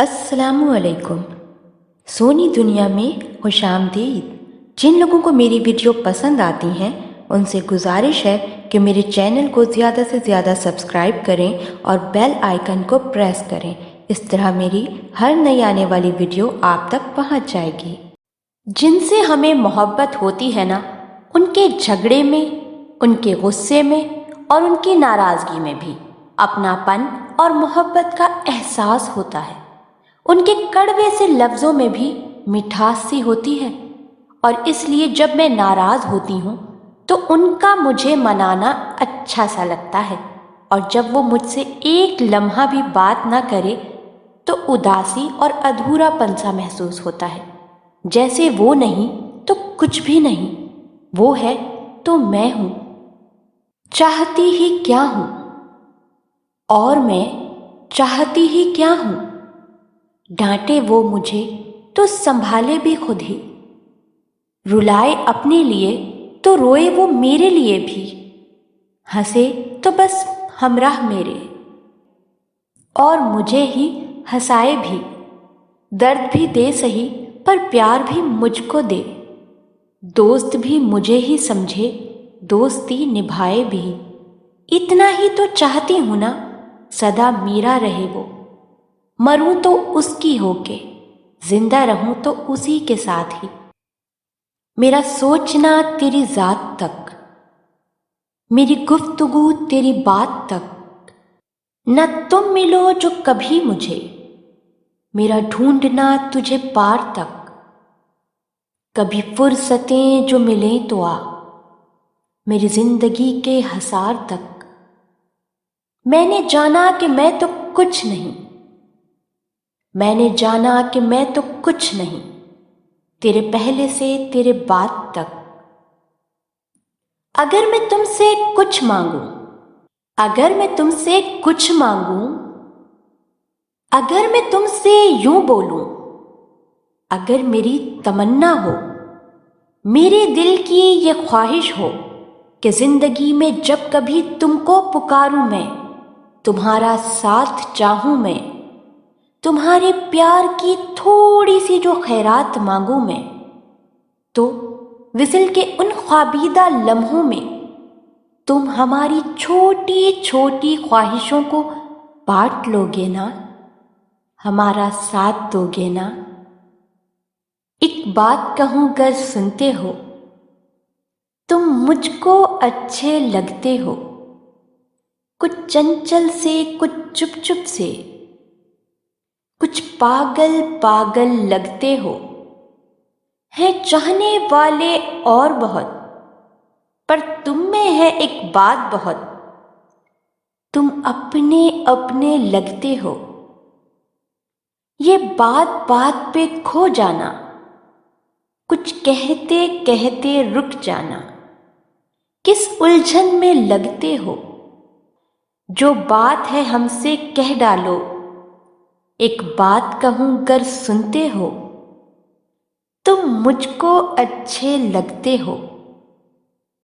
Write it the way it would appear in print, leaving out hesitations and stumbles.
अस्सलामु अलैकुम। सोनी दुनिया में खुशामदीद। जिन लोगों को मेरी वीडियो पसंद आती हैं उनसे गुजारिश है कि मेरे चैनल को ज़्यादा से ज़्यादा सब्सक्राइब करें और बेल आइकन को प्रेस करें। इस तरह मेरी हर नई आने वाली वीडियो आप तक पहुंच जाएगी। जिनसे हमें मोहब्बत होती है ना, उनके झगड़े में, उनके गुस्से में और उनकी नाराज़गी में भी अपनापन और मोहब्बत का एहसास होता है। उनके कड़वे से लफ्ज़ों में भी मिठास सी होती है और इसलिए जब मैं नाराज़ होती हूँ तो उनका मुझे मनाना अच्छा सा लगता है, और जब वो मुझसे एक लम्हा भी बात ना करे तो उदासी और अधूरापन सा महसूस होता है। जैसे वो नहीं तो कुछ भी नहीं, वो है तो मैं हूँ। चाहती ही क्या हूँ और मैं चाहती ही क्या हूँ। डांटे वो मुझे तो संभाले भी खुद ही, रुलाए अपने लिए तो रोए वो मेरे लिए भी, हंसे तो बस हमराह मेरे और मुझे ही हंसाए भी। दर्द भी दे सही पर प्यार भी मुझको दे, दोस्त भी मुझे ही समझे, दोस्ती निभाए भी। इतना ही तो चाहती हूँ ना, सदा मेरा रहे वो। मरूं तो उसकी होके, जिंदा रहूं तो उसी के साथ ही। मेरा सोचना तेरी ज़ात तक, मेरी गुफ्तगू तेरी बात तक। न तुम मिलो जो कभी मुझे, मेरा ढूंढना तुझे पार तक। कभी फुर्सतें जो मिलें तो आ, मेरी जिंदगी के हसार तक। मैंने जाना कि मैं तो कुछ नहीं, मैंने जाना कि मैं तो कुछ नहीं, तेरे पहले से तेरे बाद तक। अगर मैं तुमसे कुछ मांगूं, अगर मैं तुमसे कुछ मांगूं, अगर मैं तुमसे यूं बोलूं, अगर मेरी तमन्ना हो, मेरे दिल की ये ख्वाहिश हो कि जिंदगी में जब कभी तुमको पुकारूं मैं, तुम्हारा साथ चाहूं मैं, तुम्हारे प्यार की थोड़ी सी जो खैरात मांगूं मैं, तो विसल के उन ख्वाबीदा लम्हों में तुम हमारी छोटी छोटी ख्वाहिशों को बांट लोगे ना, हमारा साथ दोगे ना। एक बात कहूं गर सुनते हो, तुम मुझको अच्छे लगते हो। कुछ चंचल से, कुछ चुप चुप से, कुछ पागल पागल लगते हो। है चाहने वाले और बहुत, पर तुम में है एक बात बहुत, तुम अपने अपने लगते हो। ये बात बात पे खो जाना, कुछ कहते कहते रुक जाना, किस उलझन में लगते हो। जो बात है हमसे कह डालो, एक बात कहूं गर सुनते हो, तुम मुझको अच्छे लगते हो।